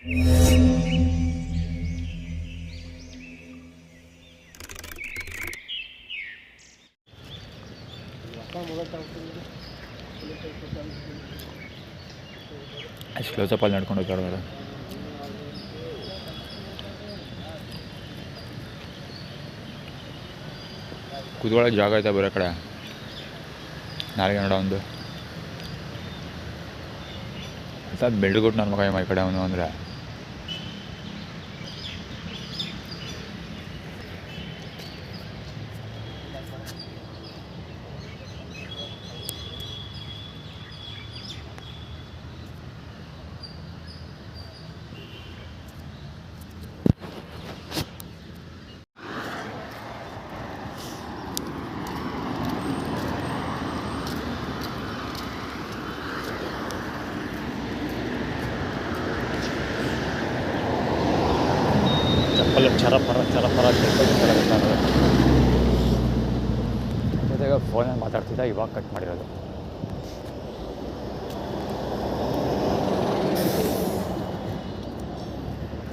ಅಷ್ಟು ಕ್ಲೋಸಪ್ಪಲ್ಲಿ ನಡ್ಕೊಂಡು ಹೋಗ್ತಾರೆ. ಕೂತ್ಕೊಳ್ಳೋಕೆ ಜಾಗ ಐತೆ ಬೇರೆ ಕಡೆ. ನಾಳೆಗೆ ನೋಡೋ ಒಂದು ಅದು ಬೆಳ್ಳಿಗೊಟ್ಟು ನನ್ನ ಮಗ ಈ ಕಡೆ ಅವನು ಅಂದರೆ ಚರಪರ ಜೊತೆಗೆ ಫೋನಲ್ಲಿ ಮಾತಾಡ್ತಿದ್ದ, ಇವಾಗ ಕಟ್ ಮಾಡಿರೋದು.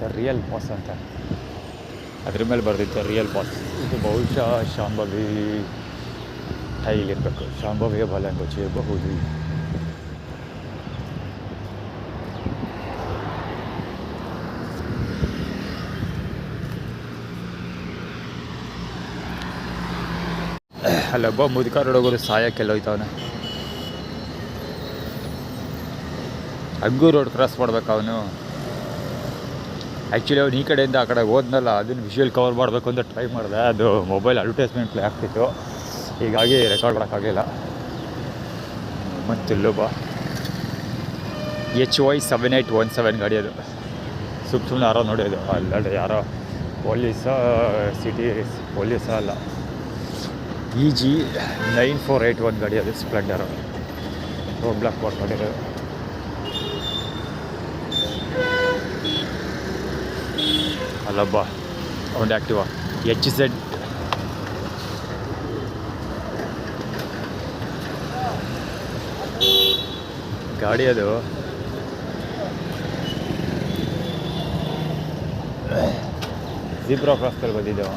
ದ ರಿಯಲ್ ಬಾಸ್ ಅಂತ ಅದ್ರ ಮೇಲೆ ಬರೆದಿತ್ತು, ರಿಯಲ್ ಬಾಸ್. ಇದು ಬಹುಶಃ ಶಾಂಭವಿ ಟೈಲ್ ಇರಬೇಕು, ಶಾಂಭವಿಯ ಬಲಂಗೋಚಿ ಇರಬಹುದು. ಅಲ್ಲೊಬ್ಬ ಮುದುಕ ಹುಡುಗರು ಸಾಯಕ್ಕೆಲ್ಲ ಹೋಯ್ತವನೆ. ಹಗ್ಗು ರೋಡ್ ಕ್ರಾಸ್ ಮಾಡ್ಬೇಕು ಅವನು. ಆ್ಯಕ್ಚುಲಿ ಅವ್ನು ಈ ಕಡೆಯಿಂದ ಆ ಕಡೆ ಹೋದ್ನಲ್ಲ, ಅದನ್ನು ವಿಷುವಲ್ ಕವರ್ ಮಾಡಬೇಕು ಅಂತ ಟ್ರೈ ಮಾಡಿದೆ. ಅದು ಮೊಬೈಲ್ ಅಡ್ವರ್ಟೈಸ್ಮೆಂಟ್ ಪ್ಲೇ ಆಗ್ತಿತ್ತು, ಹೀಗಾಗಿ ರೆಕಾರ್ಡ್ ಮಾಡೋಕ್ಕಾಗಿಲ್ಲ. ಮತ್ತಿಲ್ಲೊಬ್ಬ HY 7817 ಗಾಡಿ ಅದು. ಸುಮ್ಮನೆ ಯಾರೋ ನೋಡೋದು, ಅಲ್ಲಡೆ ಯಾರೋ ಪೊಲೀಸ, ಸಿಟಿ ಪೊಲೀಸ ಅಲ್ಲ, EG 9481 ಗಾಡಿ ಅದು, ಸ್ಪ್ಲೆಂಡರು. ರೋಡ್ ಬ್ಲಾಕ್ ಮಾಡ್ಕೊಂಡಿರೋದು. ಅಲ್ಲೊಬ್ಬ ಒಂದು ಆ್ಯಕ್ಟಿವಾ HZ ಗಾಡಿ ಅದು. ಜಿಬ್ರಾ ಕ್ರಾಸ್ದಲ್ಲಿ ಬಂದಿದ್ದೆವು.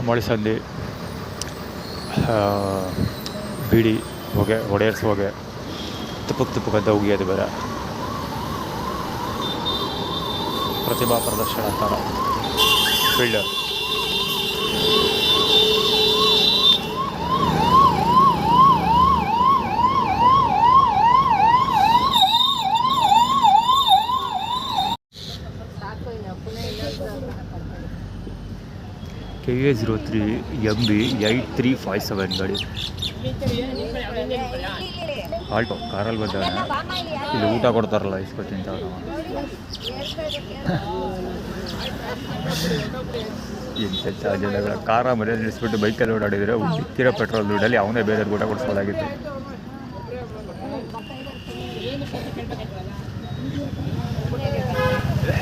ಮೊಳಸಂದಿ, ಬೀಡಿ ಹೊಗೆ ಹೊಡೆಯರ್ಸ್ ಹೊಗೆ, ತುಪ್ಪಕ್ಕಂತ ಉಗಿಯೋದು ಬೇರೆ. ಪ್ರತಿಭಾ ಪ್ರದರ್ಶನ ಅಂತಾರ ಫೀಲ್ಡರ್. KA 03 MB 8357 ಗಾಡಿ. ಆಲ್ಟೋ ಕಾರಲ್ಲಿ ಬಂದವನೆ. ಇಲ್ಲಿ ಊಟ ಕೊಡ್ತಾರಲ್ಲ, ಇಸ್ಕೊ ತಿಂತವ್ರು. ಎಂಥ ಜನಗಳ ಕಾರ ಮರ್ಯಾದೆ ನಿಲ್ಲಿಸ್ಬಿಟ್ಟು ಬೈಕಲ್ಲಿ ಓಡಾಡಿದರೆ ಸಿಕ್ಕಿರೋ ಪೆಟ್ರೋಲ್ ದುಡ್ಡಲ್ಲಿ ಅವನೇ ಬೇರೆ ಊಟ ಕೊಡಿಸ್ಬೋದಾಗಿತ್ತು.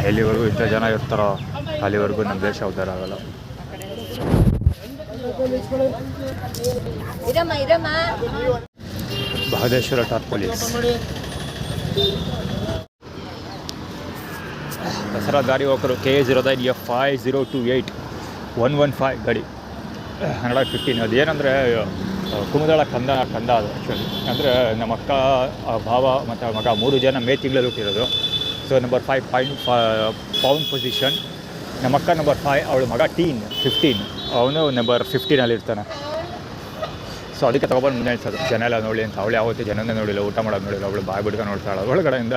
ಎಲ್ಲಿವರೆಗೂ ಇಂಥ ಜನ ಇರ್ತಾರೋ ಅಲ್ಲಿವರೆಗೂ ನಮ್ಮ ದೇಶ ಉದ್ಧಾರ ಆಗಲ್ಲ. ಬಹದೇಶ್ವರ ಟಾರ್ ಪೊಲೀಸ್. ದಸರಾ ದಾರಿ ಹೋಗರು KA 09 F5028 115 ಗಾಡಿ 115. ಅದೇನೆಂದರೆ ಕುಮುದಳ ಕಂದ ಅದು ಆ್ಯಕ್ಚುಲಿ. ಅಂದರೆ ನಮ್ಮ ಅಕ್ಕ, ಭಾವ ಮತ್ತು ಮಗ 3 ಜನ ಮೇ ತಿಂಗಳಲ್ಲಿ ಹುಟ್ಟಿರೋದು. ಸೊ ನಂಬರ್ 5 ಪೌಂಡ್ ಪೊಸಿಷನ್ ನಮ್ಮ ಅಕ್ಕ ನಂಬರ್ 5, ಅವಳ ಮಗ 15, ಅವನು ನಂಬರ್ 15 ಇರ್ತಾನೆ. ಸೊ ಅದಕ್ಕೆ ತೊಗೊಬಂದು ಮುಂದೆ ನಿಲ್ಸೋದು, ಜನ ಎಲ್ಲ ನೋಡಿ ಅಂತ. ಅವಳು ಯಾವತ್ತೂ ಜನನೇ ನೋಡಿಲ್ಲ, ಊಟ ಮಾಡೋದು ನೋಡಿಲ್ಲ, ಅವಳು ಬಾಯಿ ಬಿಡ್ಕೊಂಡು ನೋಡ್ತಾಳೆ ಒಳಗಡೆಯಿಂದ.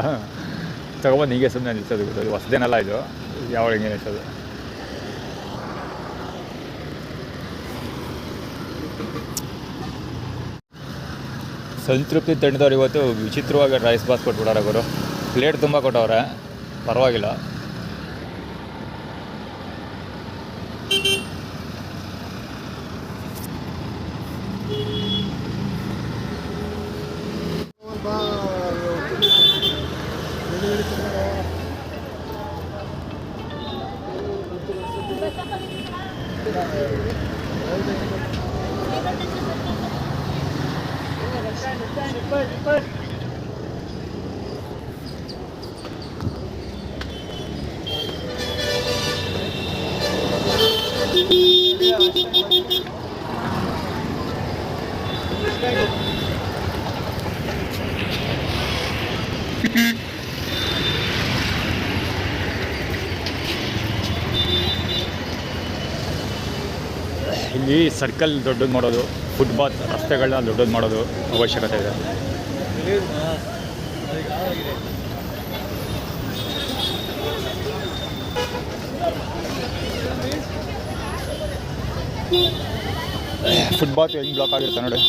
ತೊಗೊಬಂದು ಹೀಗೆ ಸುಮ್ಮನೆ ನಿಲ್ಸೋದು. ಇದು ಹೊಸದೇನಲ್ಲ, ಇದು ಯಾವ ಹಿಂಗೆ ನಿಲ್ಸೋದು. ಸಂತೃಪ್ತಿ ತಂಡದವ್ರು ಇವತ್ತು ವಿಚಿತ್ರವಾಗಿ ರೈಸ್ ಬಾತ್ ಕೊಟ್ಬಿಡೋರು ಅವರು. ಪ್ಲೇಟ್ ತುಂಬ ಕೊಟ್ಟವ್ರೆ, ಪರವಾಗಿಲ್ಲ. ಇಲ್ಲಿ ಸರ್ಕಲ್ ದೊಡ್ಡದು ಮಾಡೋದು, ಫುಟ್ಪಾತ್ ರಸ್ತೆಗಳನ್ನ ದೊಡ್ಡದು ಮಾಡೋದು ಅವಶ್ಯಕತೆ ಇದೆ. ಫುಟ್ಪಾತ್ ಹೆಂಗೆ ಬ್ಲಾಕ್ ಆಗಿರುತ್ತೆ ನೋಡಿ,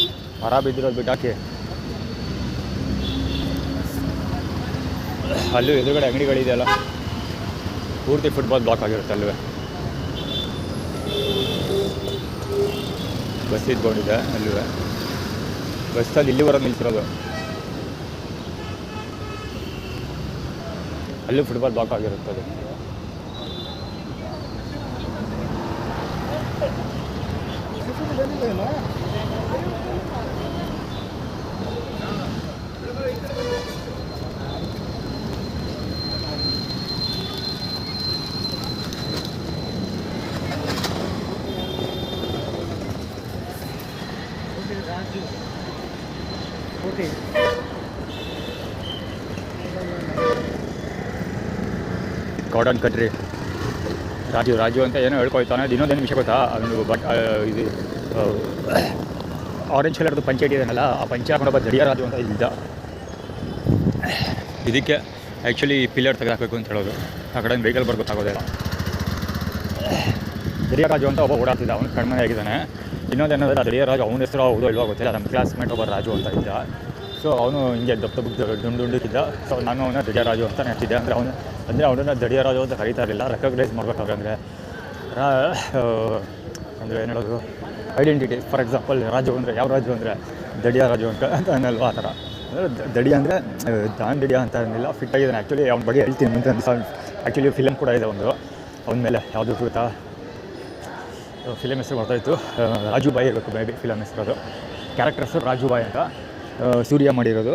ಮರ ಬಿದ್ದಿರೋದು ಬಿಟ್ಟಾಕಿ. ಅಲ್ಲೂ ಎದುರುಗಡೆ ಅಂಗಡಿಗಳಿದೆಯಲ್ಲ, ಪೂರ್ತಿ ಫುಟ್ಪಾತ್ ಬ್ಲಾಕ್ ಆಗಿರುತ್ತೆ ಅಲ್ಲೂ. ಬಸ್ ಇದ್ಕೊಂಡಿದೆ ಅಲ್ಲೂ, ಬಸ್ಸಲ್ಲಿ ಇಲ್ಲಿವರೆಗೆ ನಿಲ್ಸಿರೋದು. ಅಲ್ಲೂ ಫುಟ್ಪಾತ್ ಬ್ಲಾಕ್ ಆಗಿರುತ್ತೆ ಅದು. ಗಾರ್ಡನ್ ಕಂಟ್ರಿ ರಾಜು ಅಂತ ಏನೋ ಹೇಳ್ಕೊಳ್ತಾನೆ. ಅದು ಇನ್ನೊಂದೇನು ವಿಷಯ ಗೊತ್ತಾ, ಅವನು ಇದು ಆರೆಂಜ್ ಕಲರ್ದು ಪಂಚಾಯತ್ ಇದೆಯಲ್ಲ, ಆ ಪಂಚಾಯತ್ ದಡಿಯ ರಾಜು ಅಂತ ಇದ್ದ. ಇದಕ್ಕೆ ಆ್ಯಕ್ಚುಲಿ ಪಿಲ್ಲರ್ ತೆಗೆದಾಕಬೇಕು ಅಂತ ಹೇಳೋದು. ಆ ಕಡೆ ವೆಹಿಕಲ್ ಗೊತ್ತಾಗೋದಿಲ್ಲ. ದಡಿಯ ರಾಜು ಅಂತ ಒಬ್ಬ ಓಡಾಡ್ತಿದ್ದ, ಅವನು ಕಣ್ಮನೆ ಆಗಿದ್ದಾನೆ. ಇನ್ನೊಂದೇನಾದ್ರೆ ದಡಿಯ ರಾಜು ಅವನ ಹೆಸರು ಹೌದೋ ಇಲ್ವೋ ಗೊತ್ತಿಲ್ಲ, ನಮ್ಮ ಕ್ಲಾಸ್ಮೇಟ್ ಒಬ್ಬ ರಾಜು ಅಂತ ಇದ್ದ. ಸೊ ಅವನು ಹಿಂಗೆ ದುಂಡುಂಡಿದ್ದ. ಸೊ ನಾನು ಅವನ ದಡಿಯ ರಾಜು ಅಂತ ನೆನೆಸಿದ್ದೆ. ಅವನನ್ನು ದಡಿಯ ರಾಜು ಅಂತ ಕರೀತಾ ಇರಲಿಲ್ಲ, ರೆಕಗ್ನೈಸ್ ಮಾಡ್ಬೇಕಾದ್ರೆ. ಅಂದರೆ ಏನು ಹೇಳೋದು, ಐಡೆಂಟಿಟಿ. ಫಾರ್ ಎಕ್ಸಾಂಪಲ್ ರಾಜು ಅಂದರೆ ಯಾವ ರಾಜು ಅಂದರೆ ದಡಿಯ ರಾಜು ಅಂತ ಅನ್ನಲ್ವ, ಆ ಥರ. ಅಂದರೆ ದಡಿ ಅಂದರೆ ದಾನ್ ದಡಿಯ ಅಂತ ಅನ್ನಿಲ್ಲ, ಫಿಟ್ ಆಗಿದ್ದಾನೆ. ಆ್ಯಕ್ಚುಲಿ ಅವ್ನ ಬಗ್ಗೆ ಹೇಳ್ತೀನಿ ಅಂತ ಆ್ಯಕ್ಚುಲಿ ಫಿಲಮ್ ಕೂಡ ಇದೆ ಒಂದು, ಅವನ ಮೇಲೆ ಯಾವುದು ಗೊತ್ತಾ, ಫಿಲಮ್ ಹೆಸರು ಬರ್ತಾಯಿತ್ತು, ರಾಜು ಬಾಯಿ ಇರಬೇಕು ಮೇ ಬಿ ಫಿಲಮ್ ಹೆಸರು. ಕ್ಯಾರೆಕ್ಟರ್ ಹೆಸರು ರಾಜು ಬಾಯಿ ಅಂತ, ಸೂರ್ಯ ಮಾಡಿರೋದು.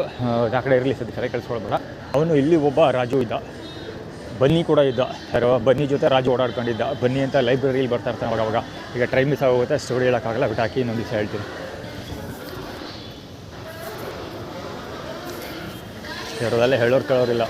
ಆ ಕಡೆ ಇರಲಿ ಸದ್ಯ ಕರೆ ಕಳಿಸ್ಕೊಳ್ಬೇಡ. ಅವನು ಇಲ್ಲಿ ಒಬ್ಬ ರಾಜು ಇದ್ದ, ಬನ್ನಿ ಕೂಡ ಇದ್ದ. ಯಾರೋ ಬನ್ನಿ ಜೊತೆ ರಾಜು ಓಡಾಡ್ಕೊಂಡಿದ್ದ. ಬನ್ನಿ ಅಂತ ಲೈಬ್ರರಿಲಿ ಬರ್ತಾ ಇರ್ತಾನೆ ಅವಾಗ. ಈಗ ಟೈಮ್ ಮಿಸ್ ಆಗೋಗುತ್ತೆ, ಸ್ಟೋರಿ ಹೇಳೋಕ್ಕಾಗಲ್ಲ, ಬಿಟ್ಟಾಕಿ ಇನ್ನೊಂದು ದಿವಸ ಹೇಳ್ತೀನಿ. ಇರೋದಲ್ಲೇ ಹೇಳೋರು ಕೇಳೋರಿಲ್ಲ.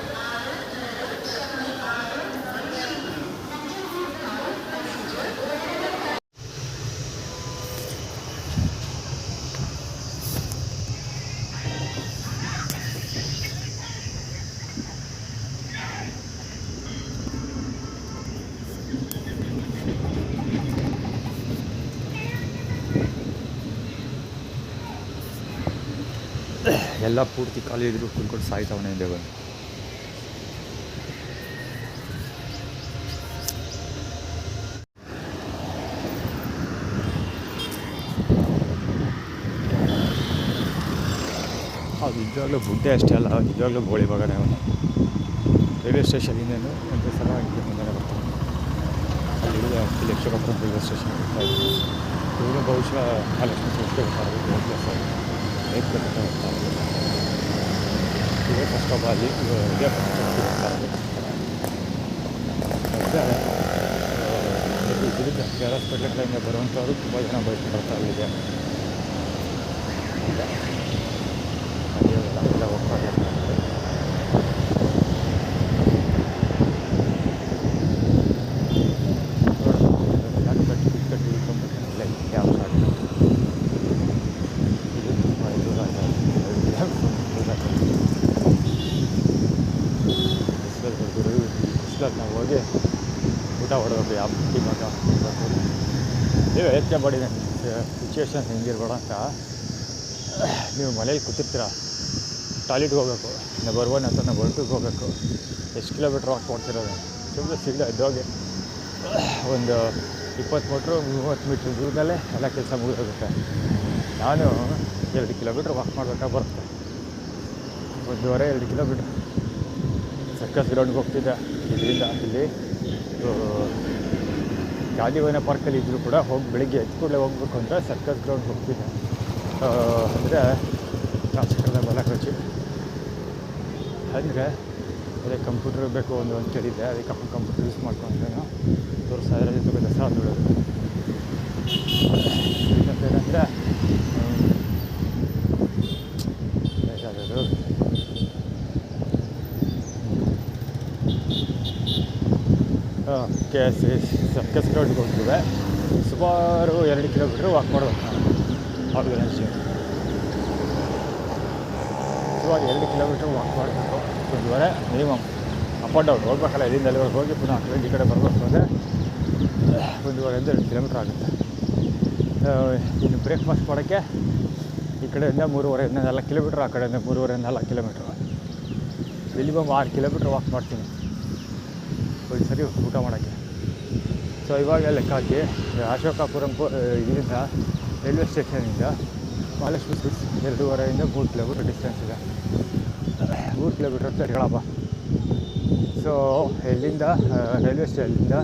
ಎಲ್ಲ ಪೂರ್ತಿ ಖಾಲಿ ಇದ್ರು ಕುಲ್ಕೊಂಡು ಸಾಯ್ತವನೇ ಹಿಂದೆ ಬಂದು. ಅದು ನಿಜವಾಗ್ಲೂ ಬುಡ್ಡೆ ಅಷ್ಟೇ ಅಲ್ಲ, ನಿಜವಾಗ್ಲೂ ಗೋಳಿ ಬಾಗನೇ ಅವನು. ರೈಲ್ವೆ ಸ್ಟೇಷನಿಂದೇನು ಒಂದು ಸಲ ಹಿಂದೆ ಮುಂದೆ ಬರ್ತಾನೆ. ಅಲ್ಲಿದೆ ಯಕ್ಷಗಾಪುರ ರೈಲ್ವೆ ಸ್ಟೇಷನ್ ಬರ್ತಾ ಇದ್ದೀನಿ. ಇವರು ಬಹುಶಃ ಮಹಾಲಕ್ಷ್ಮಿ ಸಂಸ್ಥೆ ಬರ್ತಾರೆ, ಹೇಗೆ ಬರ್ತಾರೆ. ಇದೇ ಫಸ್ಟ್ ಆಫ್ ಅಲ್ಲಿ ಇದೇ ಫಸ್ಟ್ ಬರ್ತಾರೆ. ಇದರಿಂದ ಕೆ ಆರ್ ಹಾಸ್ಪಿಟ್ಲ್ ಕಡೆಯಿಂದ ಬರುವಂಥವ್ರು ತುಂಬ ಜನ ಬರ್ತಾರೆ ಇಲ್ಲಿಗೆ. ಎಲ್ಲ ಹೋಗ್ತಾ ಇರ್ತಾರೆ. ಬಿಸಿಲಲ್ಲಿ ನಾವು ಹೋಗಿ ಊಟ ಹೊಡಬೇಕು ಯಾವ ಇವಾಗ ನೀವೇ ಯೋಚನೆ ಮಾಡಿ ನನ್ನ ಸಿಚುವೇಶನ್ ಹೆಂಗಿರ್ಬೇಡ ಅಂತ. ನೀವು ಮನೇಲಿ ಕೂತಿರ್ತೀರ, ಟಾಯ್ಲೆಟ್ಗೆ ಹೋಗಬೇಕು, ನಂಬರ್ 1 ಅಥವಾ ನಂಬರ್ 2ಗೆ ಹೋಗಬೇಕು, ಎಷ್ಟು ಕಿಲೋಮೀಟ್ರ್ ವಾಕ್ ಮಾಡ್ತಿರೋದು, ಸುಮ್ಮನೆ ಸೀದಾ ಎದ್ದೋಗಿ ಒಂದು 20 ಮೀಟ್ರು 30 ಮೀಟ್ರ್ ದೂರದಲ್ಲೇ ಎಲ್ಲ ಕೆಲಸ ಮುಗಿದೋಗುತ್ತೆ. ನಾನು 2 ಕಿಲೋಮೀಟ್ರ್ ವಾಕ್ ಮಾಡಬೇಕಾಗಿ ಬರುತ್ತೆ, 1.5-2 ಕಿಲೋಮೀಟ್ರ್. ಸರ್ಕಸ್ ಗ್ರೌಂಡ್ಗೆ ಹೋಗ್ತಿದ್ದೆ ಇದರಿಂದ ಇಲ್ಲಿ ಗಾಂಧಿವನ ಪಾರ್ಕಲ್ಲಿ ಇದ್ದರೂ ಕೂಡ ಬೆಳಿಗ್ಗೆ ಎದ್ದು ಕೂಡಲೇ ಹೋಗ್ಬೇಕು ಅಂತ ಸರ್ಕಸ್ ಗ್ರೌಂಡ್ಗೆ ಹೋಗ್ತಿದ್ದೆ. ಅಂದರೆ ರಾಜಕೀಯದ ಬಲಕಚ್ಚಿ ಅಂದರೆ ಅದೇ ಕಂಪ್ಯೂಟರ್ ಬೇಕು ಒಂದು ಕೇಳಿದ್ದೆ, ಅದಕ್ಕೆ ಕಂಪ್ಯೂಟರ್ ಯೂಸ್ ಮಾಡ್ಕೊಂಡ್ರೇನು ತೋರಿಸ್ತಾ ಇರೋ ಜೊತೆಗೆ ದಸರಾ ನೋಡೋದು. ಏನಂದರೆ ಸರ್ಕಸ್ ಗ್ರೌಂಡ್ಗೆ ಹೋಗ್ತದೆ, ಸುಮಾರು 2 ಕಿಲೋಮೀಟ್ರ್ ವಾಕ್ ಮಾಡ್ಬೇಕು ನಾನು ಆರ್ಗನೈಸೇಷನ್. ಸುಮಾರು 2 ಕಿಲೋಮೀಟ್ರ್ ವಾಕ್ ಮಾಡಬೇಕು, 1.5 ಮಿನಿಮಮ್. ಅಪ್ ಆ್ಯಂಡ್ ಡೌನ್ ಹೋಗ್ಬೇಕಲ್ಲ, ಇಲ್ಲಿಂದ ಅಲ್ಲಿವರೆಗೆ ಹೋಗಿ ಪುನಃ ಈ ಕಡೆ ಬರಬೇಕು ಅಂದರೆ 1.5-2 ಕಿಲೋಮೀಟ್ರ್ ಆಗುತ್ತೆ. ಇನ್ನು ಬ್ರೇಕ್ಫಾಸ್ಟ್ ಮಾಡೋಕ್ಕೆ ಈ ಕಡೆಯಿಂದ 3.5-4 ಕಿಲೋಮೀಟ್ರ್, ಆ ಕಡೆಯಿಂದ 3.5-4 ಕಿಲೋಮೀಟ್ರ್, ಮಿನಿಮಮ್ 6 ಕಿಲೋಮೀಟ್ರ್ ವಾಕ್ ಮಾಡ್ತೀನಿ ಒಂದು ಸರಿ ಊಟ ಮಾಡೋಕ್ಕೆ. ಸೊ ಇವಾಗ ಲೆಕ್ಕ ಹಾಕಿ ಅಶೋಕಾಪುರಂ ಇದರಿಂದ ರೈಲ್ವೆ ಸ್ಟೇಷನಿಂದ ಮಹಾಲಕ್ಷ್ಮಿ ಸ್ವೀಟ್ಸ್ 2.5-3 ಕಿಲೋಮೀಟ್ರ್ ಡಿಸ್ಟೆನ್ಸ್ ಇದೆ. 3 ಕಿಲೋಮೀಟ್ರ್ ಅಂತ ಹೇಳಪ್ಪ. ಸೊ ಇಲ್ಲಿಂದ ರೈಲ್ವೆ ಸ್ಟೇಷನಿಂದ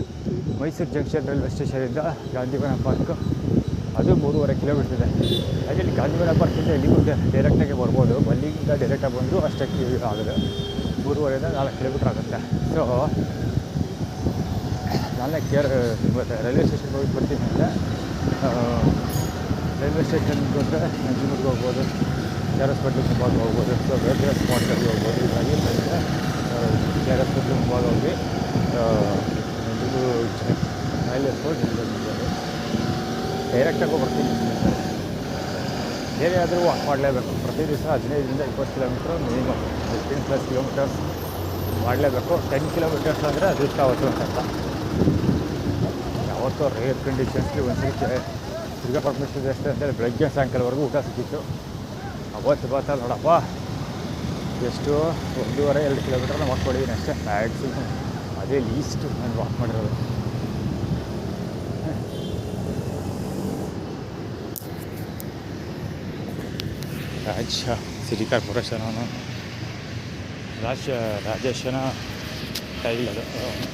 ಮೈಸೂರು ಜಂಕ್ಷನ್ ರೈಲ್ವೆ ಸ್ಟೇಷನಿಂದ ಗಾಂಧಿವನ ಪಾರ್ಕ್ ಅದು 3.5 ಕಿಲೋಮೀಟ್ರ್ ಇದೆ. ಹಾಗೆ ಇಲ್ಲಿ ಗಾಂಧಿವನ ಪಾರ್ಕಿಂದ ಇಲ್ಲಿಗೂ ಡೈರೆಕ್ಟಾಗಿ ಬರ್ಬೋದು, ಅಲ್ಲಿಂದ ಡೈರೆಕ್ಟಾಗಿ ಬಂದರೂ ಅಷ್ಟಕ್ಕೆ ಆಗುತ್ತೆ, 3.5-4 ಕಿಲೋಮೀಟ್ರ್ ಆಗುತ್ತೆ. ಸೊ ನಾನೇ ರೈಲ್ವೆ ಸ್ಟೇಷನ್ಗೆ ಹೋಗಿ ಬರ್ತೀನಿ ಅಂದರೆ ರೈಲ್ವೆ ಸ್ಟೇಷನ್ಗೆ ಹೋದರೆ ನಂಜನಗೂಡಿಗೆ ಹೋಗ್ಬೋದು, KRS ಪಟ್ಲು ಮುಂಭಾಗ ಹೋಗ್ಬೋದು, ಸೊ ಬೇರೆ ಸ್ಪಾಟ್ಗಳಿಗೆ ಹೋಗ್ಬೋದು. ಹೀಗಾಗಿ KRS ಪಟ್ಲು ಮುಂಭಾಗ ಹೋಗಿ ನಂಜನಗೂಡು ರೈಲ್ವೆ ಸ್ಟೇಷನ್ ನಿಲ್ಬೋದು, ಡೈರೆಕ್ಟಾಗಿ ಬರ್ತೀನಿ. ಏನೇ ಆದರೂ ವಾಕ್ ಮಾಡಲೇಬೇಕು, ಪ್ರತಿ ದಿವಸ 15-20 ಕಿಲೋಮೀಟ್ರ್ ಮಿನಿಮಮ್, 15+ ಕಿಲೋಮೀಟರ್ಸ್ ಮಾಡಲೇಬೇಕು. 10 ಕಿಲೋಮೀಟರ್ಸ್ ಅಂದರೆ ಅದೃಷ್ಟ ಅವತ್ತು ಅಂತ. ಯಾವತ್ತೋ ರೇರ್ ಕಂಡೀಷನ್ಸ್ಲಿ ಒಂದು ಸರಿ ತಿರ್ಗಾ ಪರ್ಮಿಷನ್ ಅಷ್ಟೇ ಅಂತೇಳಿ ಬೆಳಗ್ಗೆ ಸಾಯಂಕಾಲವರೆಗೂ ಊಟ ಸಿಕ್ಕಿತ್ತು. ಅವತ್ತು ಬರ್ತಾ ನೋಡಪ್ಪ ಎಷ್ಟು 1.5-2 ಕಿಲೋಮೀಟ್ರ್ ವಾಕ್ ಮಾಡಿದ್ದೀನಿ ಅಷ್ಟೇ ಮ್ಯಾಕ್ಸಿಮಮ್, ಅದೇ ಲೀಸ್ಟು ನಾನು ವಾಕ್ ಮಾಡಿರೋದು. ರಾಜ್ಯ ಸಿಟಿ ಕಾರ್ಪೊರೇಷನ್ ರಾಜೇಶನ ಟೈಲ್ ಅದು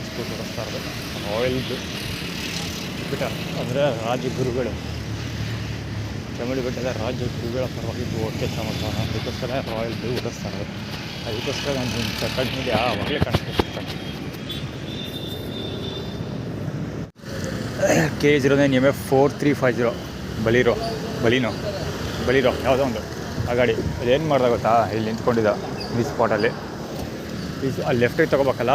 ಸ್ಕೂಟರ್ ಓಡಿಸ್ತಾ ಇರೋದು. ರಾಯಲ್ದು ಬೆಟ್ಟ ಅಂದರೆ ರಾಜಗುರುಗಳು, ಚಾಮುಂಡಿ ಬೆಟ್ಟದ ರಾಜಗುರುಗಳ ಪರವಾಗಿ ಕೆಲಸ ಮಾಡ್ತಾನೆ, ಅದಕ್ಕೋಸ್ಕರ ರಾಯಲ್ದು ಓಡಿಸ್ತಾ ಇರೋದು. ಅದಕ್ಕೋಸ್ಕರ ನಾನು ಕಣ್ಣಿಗೆ ಆವಾಗಲೇ ಕಾಣಿಸ್ಕೊಳ್ತಾನೆ. K09 MF4350 ಬಲೀರೋ ಯಾವುದೋ ಒಂದು ಆ ಗಾಡಿ. ಅದೇನು ಮಾಡ್ದೆ ಗೊತ್ತಾ, ಇಲ್ಲಿ ನಿಂತ್ಕೊಂಡಿದ್ದ ಈ ಸ್ಪಾಟಲ್ಲಿ, ಅಲ್ಲಿ ಲೆಫ್ಟಿಗೆ ತೊಗೋಬೇಕಲ್ಲ,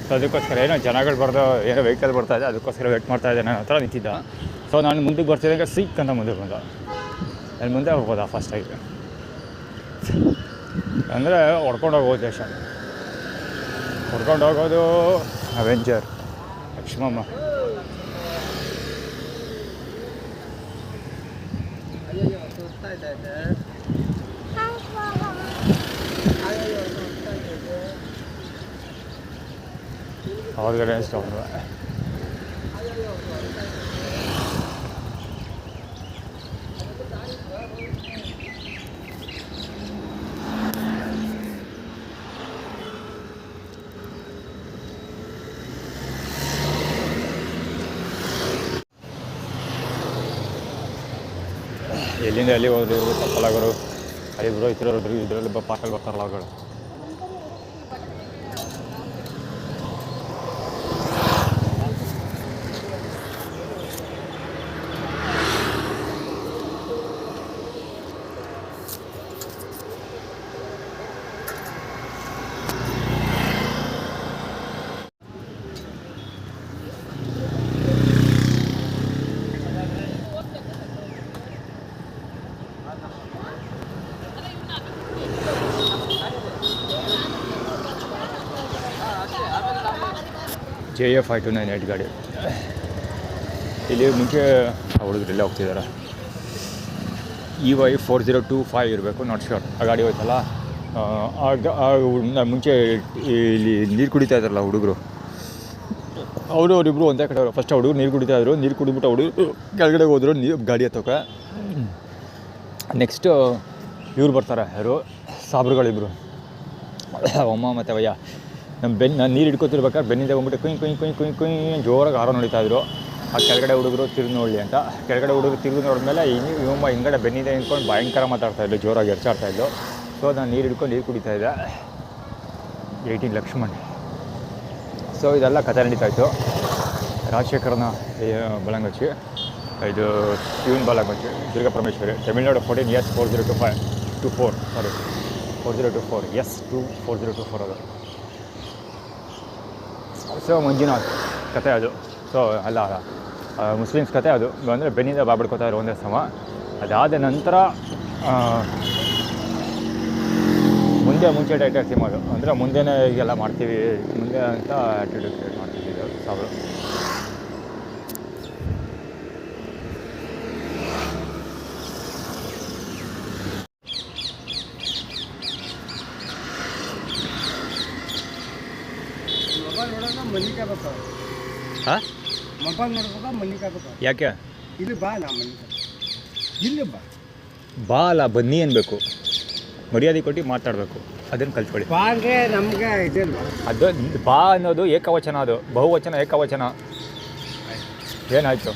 ಸೊ ಅದಕ್ಕೋಸ್ಕರ ಏನೋ ಜನಗಳು ಬರ್ದು ಏನೋ ವೆಹಿಕಲ್ ಬರ್ತಾಯಿದೆ, ಅದಕ್ಕೋಸ್ಕರ ವೇಟ್ ಮಾಡ್ತಾಯಿದ್ದೆ. ನನ್ನ ಹತ್ರ ನಿಂತಿದ್ದ. ಸೊ ನಾನು ಮುಂದಕ್ಕೆ ಬರ್ತಿದ್ದಾಗ ಸಿಕ್ ಅಂತ ಮುಂದೆ ಬಂದ. ಅಲ್ಲಿ ಮುಂದೆ ಹೋಗ್ಬೋದಾ ಫಾಸ್ಟಾಗಿ ಅಂದರೆ ಹೊಡ್ಕೊಂಡು ಹೋಗೋ ಉದ್ದೇಶ, ಹೊಡ್ಕೊಂಡು ಹೋಗೋದು ಅವೆಂಜರ್ ಲಕ್ಷ್ಮಮ್ಮ. ಹೊರಗಡೆ ಸ್ಟೌನ್ ಎಲ್ಲಿಂದ ಎಲ್ಲಿ ಹೋದ್ರು ತಪ್ಪಲಾಗೋರು, ಅಲ್ಲಿ ಬರೋ ಇದರಲ್ಲಿ ಪಾರ್ಕಲ್ಲಿ ಬರ್ತಾರಲ್ಲ ಅವುಗಳು. JF5298 ಗಾಡಿ. ಇಲ್ಲಿ ಮುಂಚೆ ಹುಡುಗರು ಇಲ್ಲೇ ಹೋಗ್ತಿದ್ದಾರೆ. EY 4025 ಇರಬೇಕು, ನಾಟ್ ಶ್ಯೂರ್. ಆ ಗಾಡಿ ಹೋಯ್ತಲ್ಲ, ಮುಂಚೆ ಇಲ್ಲಿ ನೀರು ಕುಡಿತಾ ಇದ್ದಾರಲ್ಲ ಹುಡುಗರು, ಅವರಿಬ್ಬರು ಒಂದೇ ಕಡೆ. ಫಸ್ಟ್ ಹುಡುಗರು ನೀರು ಕುಡಿತಾಯಿದ್ರು, ನೀರು ಕುಡಿದ್ಬಿಟ್ಟು ಹುಡುಗರು ಕೆಳಗಡೆ ಹೋದ್ರು ನೀರು ಗಾಡಿ ಹತ್ತೋಕೆ. ನೆಕ್ಸ್ಟು ಇವ್ರು ಬರ್ತಾರೆ, ಯಾರು ಸಾಬ್ರುಗಳಿಬ್ರು, ಅಮ್ಮ ಮತ್ತು ಅವಯ್ಯ. ನಾನು ನೀರು ಹಿಡ್ಕೊತಿರ್ಬೇಕಾದ್ರೆ ಬೆನ್ನಿಂದ ಬಂದ್ಬಿಟ್ಟು ಕುಯ್ ಜೋರಾಗಿ ಹಾರೋ ನೋಡಿತಾಯಿದ್ರು. ಆ ಕೆಳಗಡೆ ಹುಡುಗರು ತಿರುಗಿ ನೋಡಲಿ ಅಂತ. ಕೆಳಗಡೆ ಹುಡುಗರು ತಿರುಗಿ ನೋಡಿದ್ಮೇಲೆ ಇವಮ್ಮ ಹಿಂಗಡೆ ಬೆನ್ನಿಂದ ನಿಂತ್ಕೊಂಡು ಭಯಂಕರ ಮಾತಾಡ್ತಾಯಿದ್ಲು, ಜೋರಾಗಿ ಎರ್ಚಾಡ್ತಾಯಿದ್ಲು. ಸೊ ನಾನು ನೀರು ಹಿಡ್ಕೊಂಡು ನೀರು ಕುಡಿತಾಯಿದ್ದೆ. 18 ಲಕ್ಷ್ಮಣ್. ಸೊ ಇದೆಲ್ಲ ಕಥೆ ನಡೀತಾಯಿತ್ತು. ರಾಜಶೇಖರನ ಬಲಂಗಚ್ಚಿ, ಇದು ಶಿವನ್ ಬಾಲಗಚ್ಚಿ, ದುರ್ಗಾ ಪರಮೇಶ್ವರಿ, ತಮಿಳ್ನಾಡು 14 S 4025 ಸಾರಿ 4024 S 4024 ಅದು. ಸೊ ಮಂಜುನಾಥ್ ಕತೆ ಅದು. ಸೊ ಅಲ್ಲ ಮುಸ್ಲಿಮ್ಸ್ ಕತೆ ಅದು. ಅಂದರೆ ಬೆನ್ನಿಂದ ಬಾಬಿಡ್ಕೋತಾ ಇರೋ ಒಂದೇ ಸಮ. ಅದಾದ ನಂತರ ಮುಂಚೆ ಡೈಟರ್ ಸಿಮ್ ಅದು. ಅಂದರೆ ಮುಂದೆನೇ ಈಗೆಲ್ಲ ಮಾಡ್ತೀವಿ ಮುಂದೆ ಅಂತ ಆ್ಯಟಿಟ್ಯೂಡ್ ಕ್ರಿಯೇಟ್ ಮಾಡ್ತಿದ್ದೆ ಸಾಬ್ರು. ಹಾಂ, ಮೊಬೈಲ್ ನೋಡ್ಬೇಕಾ ಮಲ್ಲಿಕಾಗಬೇಕು? ಯಾಕೆ ಇಲ್ಲಿ ಬಾ, ನಾ ಮಲ್ಲಿಕ ಇಲ್ಲಿ ಬಾ ಅಲ್ಲ ಬನ್ನಿ ಅನ್ಬೇಕು, ಮರ್ಯಾದೆ ಕೊಟ್ಟು ಮಾತಾಡಬೇಕು. ಅದನ್ನು ಕಲ್ತ್ಕೊಳ್ಳಿ. ಬಾ ಅಂದರೆ ನಮಗೆ ಇದೆಲ್ಲ ಅದು ಬಾ ಅನ್ನೋದು ಏಕವಚನ, ಅದು ಬಹುವಚನ ಏಕವಚನ. ಏನಾಯಿತು?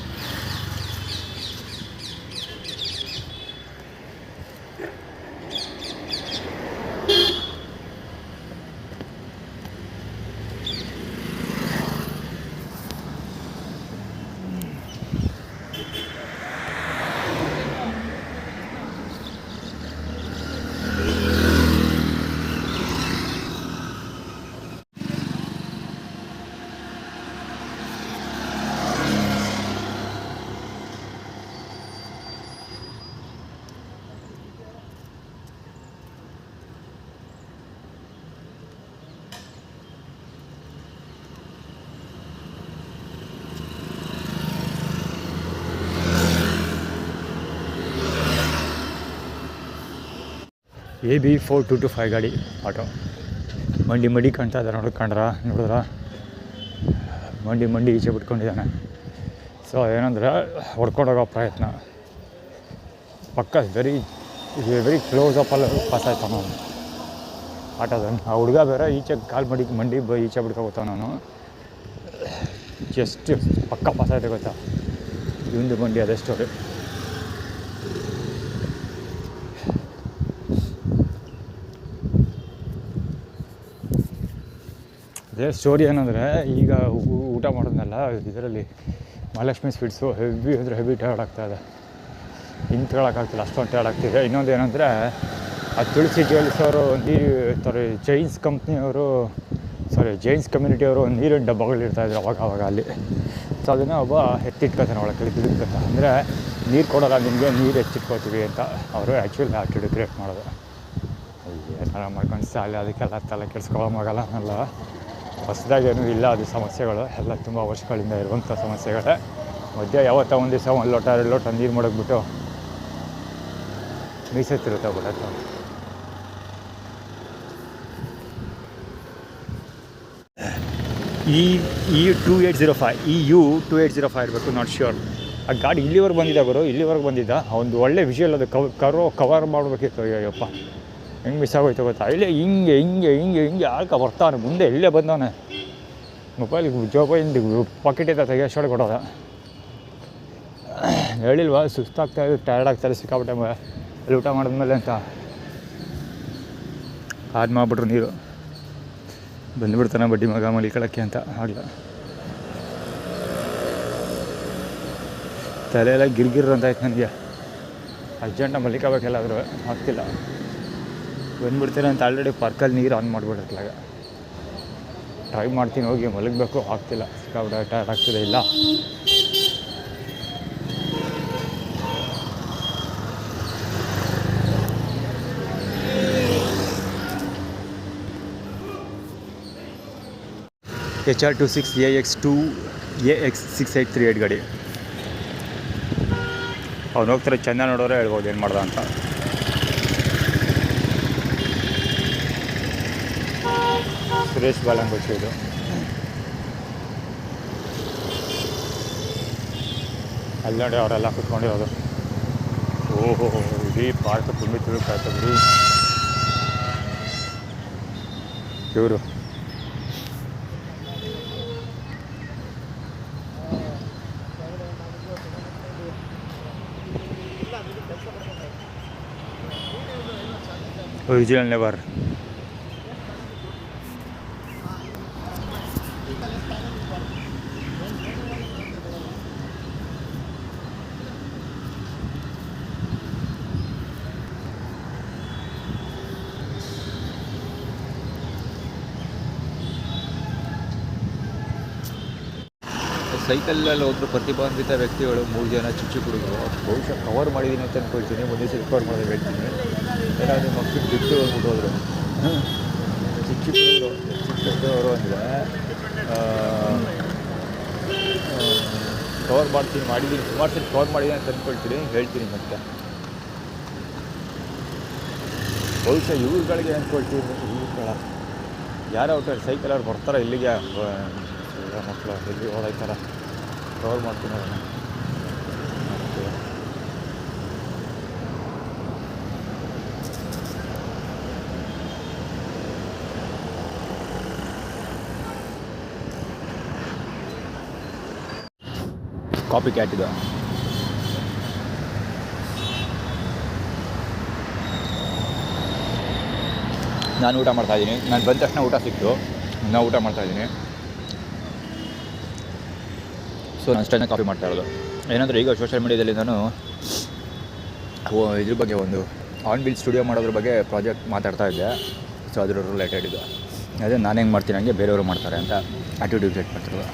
AB 4225 ಗಾಡಿ ಆಟೋ. ಮಂಡಿ ಕಾಣ್ತಾ ಇದ್ದಾರೆ, ನೋಡಿದ್ರ ಮಂಡಿ ಈಚೆ ಬಿಟ್ಕೊಂಡಿದ್ದಾನೆ. ಸೊ ಏನಂದರೆ ಹೊಡ್ಕೊಂಡೋಗೋ ಪ್ರಯತ್ನ. ಪಕ್ಕ ವೆರಿ ಕ್ಲೋಸ್ ಅಪ್ಪಲ್ಲಿ ಪಾಸ್ ಆಯ್ತು ನಾನು ಆಟೋದನ್ನು. ಆ ಹುಡುಗ ಬೇರೆ ಈಚೆ ಮಂಡಿ ಈಚೆ ಬಿಡ್ಕೋತಾವ. ನಾನು ಜಸ್ಟ್ ಪಕ್ಕ ಪಾಸ್ ಆಯ್ತು ಗೊತ್ತಾ. ಇವಂದು ಮಂಡಿ ಅದೇ ಸ್ಟೋರಿ. ಅದೇ ಸ್ಟೋರಿ ಏನಂದರೆ, ಈಗ ಊಟ ಮಾಡೋದನ್ನೆಲ್ಲ ಇದರಲ್ಲಿ ಮಹಾಲಕ್ಷ್ಮಿ ಸ್ವೀಟ್ಸು ಹೆವಿ ಟಯರ್ಡ್ ಆಗ್ತಾಯಿದೆ. ನಿಂತ್ಕೊಳ್ಳೋಕ್ಕಾಗ್ತಿಲ್ಲ, ಅಷ್ಟೊಂದು ಟಯರ್ಡ್ ಆಗ್ತಿದೆ. ಇನ್ನೊಂದು ಏನಂದರೆ, ಆ ತುಳಸಿ ಜ್ಯುವೆಲ್ಸ್ ಅವರು ಜೈನ್ಸ್ ಕಮ್ಯುನಿಟಿಯವರು ನೀರಿನ ಡಬ್ಬಗಳಿರ್ತಾಯಿದ್ರು ಅವಾಗ ಅಲ್ಲಿ. ಸೊ ಅದನ್ನು ಒಬ್ಬ ಎತ್ತಿಟ್ಕೊತಾನೆ ಒಳಗೆ ತಿಳಿದುಕಂತ. ಅಂದರೆ ನೀರು ಕೊಡೋಲ್ಲ ನಿಮಗೆ, ನೀರು ಹೆಚ್ಚಿಟ್ಕೋತೀವಿ ಅಂತ ಅವರು ಆ್ಯಕ್ಚುಲಿ ಆ್ಯಟಿಟ್ಯೂಡ್ ಕ್ರಿಯೇಟ್ ಮಾಡೋದು. ಏನಾರ ಮಾಡ್ಕೊಂಡು ಸಾಲಿ ಅದಕ್ಕೆಲ್ಲ ತಲೆ ಕೆಡಿಸ್ಕೊಳ್ಳೋಕ್ಕಾಗಲ್ಲ ಅನ್ನಲ್ಲ. ಹೊಸದಾಗೇನೂ ಇಲ್ಲ ಅದು ಸಮಸ್ಯೆಗಳು, ಎಲ್ಲ ತುಂಬ ವರ್ಷಗಳಿಂದ ಇರುವಂಥ ಸಮಸ್ಯೆಗಳೇ. ಮಧ್ಯೆ ಯಾವತ್ತೋ ಒಂದು ದಿವಸ 1 ಲೋಟ 2 ಲೋಟ ನೀರು ಮಡಗ್ಬಿಟ್ಟು ಮೀಸೆತ್ತಿರುತ್ತೆ ಬಿಡತ್ತೆ. ಈ 2805 ಇರಬೇಕು, ನಾಟ್ ಶ್ಯೂರ್. ಆ ಗಾಡಿ ಇಲ್ಲಿವರೆಗೆ ಬಂದಿದ್ದ. ಒಂದು ಒಳ್ಳೆ ವಿಷುವಲ್ ಅದು. ಕವರ್ ಮಾಡಬೇಕಿತ್ತು. ಅಯ್ಯಪ್ಪ ಹೆಂಗೆ ಮಿಸ್ ಆಗೋಯ್ತು ಗೊತ್ತಾ. ಇಲ್ಲೇ ಹಿಂಗೆ ಆಳ್ಕ ಬರ್ತಾನೆ ಮುಂದೆ, ಇಲ್ಲೇ ಬಂದವನೆ. ಮೊಬೈಲ್ ಜೋಬೈಂದು ಪಾಕೆಟಿಂದ ತೆಗಿಯೋಷ್ಟೊಳಗೆ ಕೊಡೋದ. ಹೇಳಿಲ್ವಾ ಸುಸ್ತಾಗ್ತಾಯಿದ್ದು, ಟಯರ್ಡ್ ಆಗ್ತಾಯಿದೆ ಸಿಕ್ಕಾಬಿಟ್ಟೆ ಅಲ್ಲಿ ಊಟ ಮಾಡಿದ್ಮೇಲೆ ಅಂತ. ಹಾದು ಮಾಡಿಬಿಟ್ರು ನೀರು ಬಂದುಬಿಡ್ತಾನೆ ಬಡ್ಡಿ ಮಗ ಮಲಿಕಳಕ್ಕೆ ಅಂತ. ಆಗಲ್ಲ, ತಲೆಯೆಲ್ಲ ಗಿರ್ಗಿರ್ ಅಂತಾಯ್ತು ನನಗೆ. ಅರ್ಜೆಂಟಾಗಿ ಮಲಿಕಬೇಕೆಲ್ಲಾದರೂ ಆಗ್ತಿಲ್ಲ. ಬಂದುಬಿಡ್ತೀನಿ ಅಂತ ಆಲ್ರೆಡಿ ಪಾರ್ಕಲ್ಲಿ ನೀರು ಆನ್ ಮಾಡಿಬಿಟ್ಟಿರ್ಲಾಗ. ಟ್ರೈ ಮಾಡ್ತೀನಿ ಹೋಗಿ ಮಲಗಬೇಕು, ಆಗ್ತಿಲ್ಲ. ಸಿಕ್ಕಾಬಿಟ್ಟೆ ಟಯರ್ಡ್ ಆಗ್ತಿದೆ. ಇಲ್ಲ HR26AX2 AX6838 ಗಾಡಿ. ಅವ್ನು ಹೋಗ್ತಾರೆ ಚೆನ್ನ ನೋಡೋರೆ ಹೇಳ್ಬೋದು ಏನು ಮಾಡ್ದ ಅಂತ. ಸುರೇಶ್ ಬಾಲಂಗೋಚಿ ಇದು. ಅಲ್ಲಿ ನೋಡಿ ಅವರೆಲ್ಲ ಕುತ್ಕೊಂಡಿರೋದು. ಓಹೋ, ಇಡೀ ಪಾರ್ಕ್ ತುಂಬಿ ತುಳುಕಾಯ್ತು ಬಿಡಿ. ಇವರು ಒರಿಜಿನಲ್ ನೆವರ್. ಸೈಕಲಲ್ಲಿ ಹೋದ್ರು ಪ್ರತಿಭಾನ್ವಿತ ವ್ಯಕ್ತಿಗಳು 3 ಜನ ಚಿಕ್ಕ ಹುಡುಗರು. ಬಹುಶಃ ಕವರ್ ಮಾಡಿದ್ದೀನಿ ಅಂತ ಅಂದ್ಕೊಳ್ತೀನಿ. ಮುಂದೆ ಸಲ ಕವರ್ ಮಾಡೋದು ಹೇಳ್ತೀನಿ. ಏನಾದರೂ ಮಕ್ಕಳು ಬಿಟ್ಟು ಹೋಗ್ಬಿಟ್ಟು ಹೋದರು. ಚಿಕ್ಕ ಚಿಕ್ಕವರು ಅಂದರೆ ಕವರ್ ಮಾಡಿದ್ದೀನಿ ಸುಮಾರು ಸಲ ಕವರ್ ಮಾಡಿದ್ದೀನಿ ಅಂತ ಅಂದ್ಕೊಳ್ತೀನಿ, ಹೇಳ್ತೀನಿ ಮತ್ತೆ. ಬಹುಶಃ ಇವ್ರುಗಳಿಗೆ ಅಂದ್ಕೊಳ್ತೀನಿ. ಇವ್ರುಗಳ ಯಾರೋ ಔಟರ್ ಸೈಕಲ್ ಅವ್ರು ಬರ್ತಾರೆ ಇಲ್ಲಿಗೆ, ಮಕ್ಕಳು ಎಲ್ಲಿ ಓಡಾಯ್ತಾರ, ಕವರ್ ಮಾಡ್ತೀನಿ ಅದನ್ನು. ಕಾಪಿ ಕ್ಯಾಟ್ ಇದು. ನಾನು ಊಟ ಮಾಡ್ತಾಯಿದ್ದೀನಿ. ನಾನು ಬಂದ ತಕ್ಷಣ ಊಟ ಸಿಕ್ತು, ನಾನು ಊಟ ಮಾಡ್ತಾಯಿದ್ದೀನಿ. ಸೊ ನಾನು ಅಷ್ಟೇ ಕಾಪಿ ಮಾಡ್ತಾ ಇರೋದು. ಏನಂದರೆ ಈಗ ಸೋಷಿಯಲ್ ಮೀಡಿಯಾದಲ್ಲಿ ನಾನು ಇದ್ರ ಬಗ್ಗೆ ಒಂದು ಆನ್ ವೀಲ್ ಸ್ಟುಡಿಯೋ ಮಾಡೋದ್ರ ಬಗ್ಗೆ ಪ್ರಾಜೆಕ್ಟ್ ಮಾತಾಡ್ತಾ ಇದ್ದೆ. ಸೊ ಅದ್ರ ರಿಲೇಟೆಡ್ ಇದು. ಅದೇ ನಾನು ಹೆಂಗೆ ಮಾಡ್ತೀನಿ ಹಂಗೆ ಬೇರೆಯವರು ಮಾಡ್ತಾರೆ ಅಂತ ಆ್ಯಟಿಟ್ಯೂಡ್ ಸೆಟ್ ಮಾಡ್ತಿರೋದು.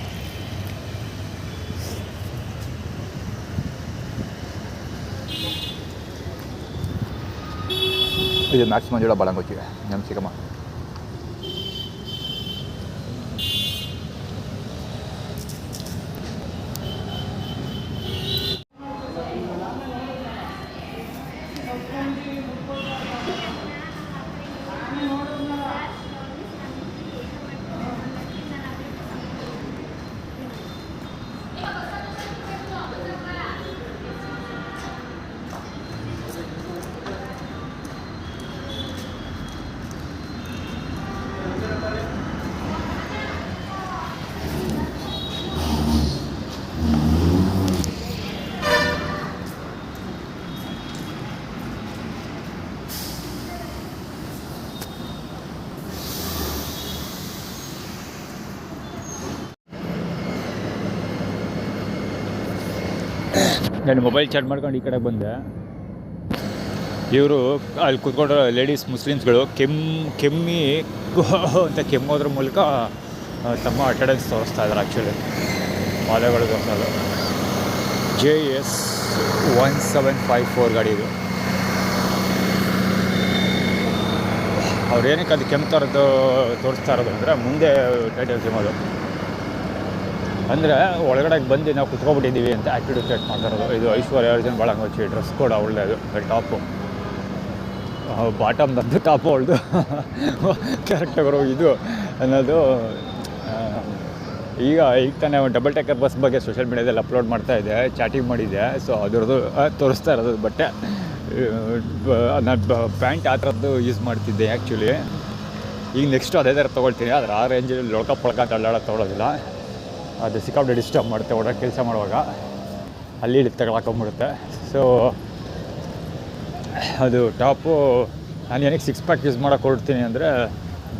ಇದು ಮ್ಯಾಕ್ಸ್ ಮಂಜುಳ ಬಾಲಂಗೋಚಿ, ನಮ್ಮ ಚಿಕ್ಕಮ್ಮ. ನಾನು ಮೊಬೈಲ್ ಚಾರ್ಜ್ ಮಾಡ್ಕೊಂಡು ಈ ಕಡೆಗೆ ಬಂದೆ. ಇವರು ಅಲ್ಲಿ ಕೂತ್ಕೊಂಡ್ರೆ ಲೇಡೀಸ್ ಮುಸ್ಲಿಮ್ಸ್ಗಳು ಕೆಮ್ಮಿ ಅಂತ ಕೆಮ್ಮೋದ್ರ ಮೂಲಕ ತಮ್ಮ ಅಟೆಂಡೆನ್ಸ್ ತೋರಿಸ್ತಾ ಇದ್ದಾರೆ. ಆ್ಯಕ್ಚುಲಿ ಮಾಲೆಗಳು ತೋರಿಸೋದು. JS1754 ಗಾಡಿ ಇದು. ಅವ್ರು ಏನಕ್ಕೆ ಅದು ಕೆಮ್ತಾರದ್ದು ತೋರಿಸ್ತಾ ಇರೋದು ಅಂದರೆ ಮುಂದೆ ಟೈಟಲ್ ಕೆಮ್ಮೋದು ಅಂದರೆ ಒಳಗಡೆ ಬಂದು ನಾವು ಕುತ್ಕೊಬಿಟ್ಟಿದ್ದೀವಿ ಅಂತ ಆ್ಯಕ್ಟಿಟ್ಯೂಡ್ ಸೆಟ್ ಮಾಡ್ತಾ ಇರೋದು. ಇದು ಐಶ್ವರ್ಯ ಅರ್ಜುನ್ ಬಾಳಂಗೋಚಿ ಡ್ರೆಸ್ ಕೋಡ್ ಅವಳದೇ, ಅದು ಟಾಪು ಬಾಟಮ್ ಬಂದು ಟಾಪು ಅವಳದು ಕ್ಯಾರೆಕ್ಟರು ಇದು ಅನ್ನೋದು. ಈಗ ತಾನೇ ಡಬಲ್ ಟೇಕರ್ ಬಸ್ ಬಗ್ಗೆ ಸೋಷಿಯಲ್ ಮೀಡಿಯಾದಲ್ಲಿ ಅಪ್ಲೋಡ್ ಮಾಡ್ತಾಯಿದ್ದೆ, ಚಾಟಿಂಗ್ ಮಾಡಿದ್ದೆ. ಸೊ ಅದರದ್ದು ತೋರಿಸ್ತಾ ಇರೋದು ಬಟ್ಟೆ. ನಾನು ಪ್ಯಾಂಟ್ ಆ ಥರದ್ದು ಯೂಸ್ ಮಾಡ್ತಿದ್ದೆ ಆ್ಯಕ್ಚುಲಿ. ಈಗ ನೆಕ್ಸ್ಟು ಅದೇ ಥರ ತೊಗೊಳ್ತೀನಿ. ಆದರೆ ಆ ರೇಂಜಲ್ಲಿ ಲೊಳ್ಕ ಪೊಳ್ಕ ತಳ್ಳಾಡ ತೊಗೊಳೋದಿಲ್ಲ. ಅದು ಸಿಕ್ಕಾಪಟ್ಟೆ ಡಿಸ್ಟರ್ಬ್ ಮಾಡುತ್ತೆ ಒಳಗೆ ಕೆಲಸ ಮಾಡುವಾಗ, ಅಲ್ಲಿ ಇಲ್ಲಿ ತಗೊಳಕೊಂಬಿಡುತ್ತೆ. ಸೊ ಅದು ಟಾಪು ನಾನು ಏನಕ್ಕೆ 6 ಪ್ಯಾಕ್ ಯೂಸ್ ಮಾಡೋಕೆ ಹೊರಡ್ತೀನಿ ಅಂದರೆ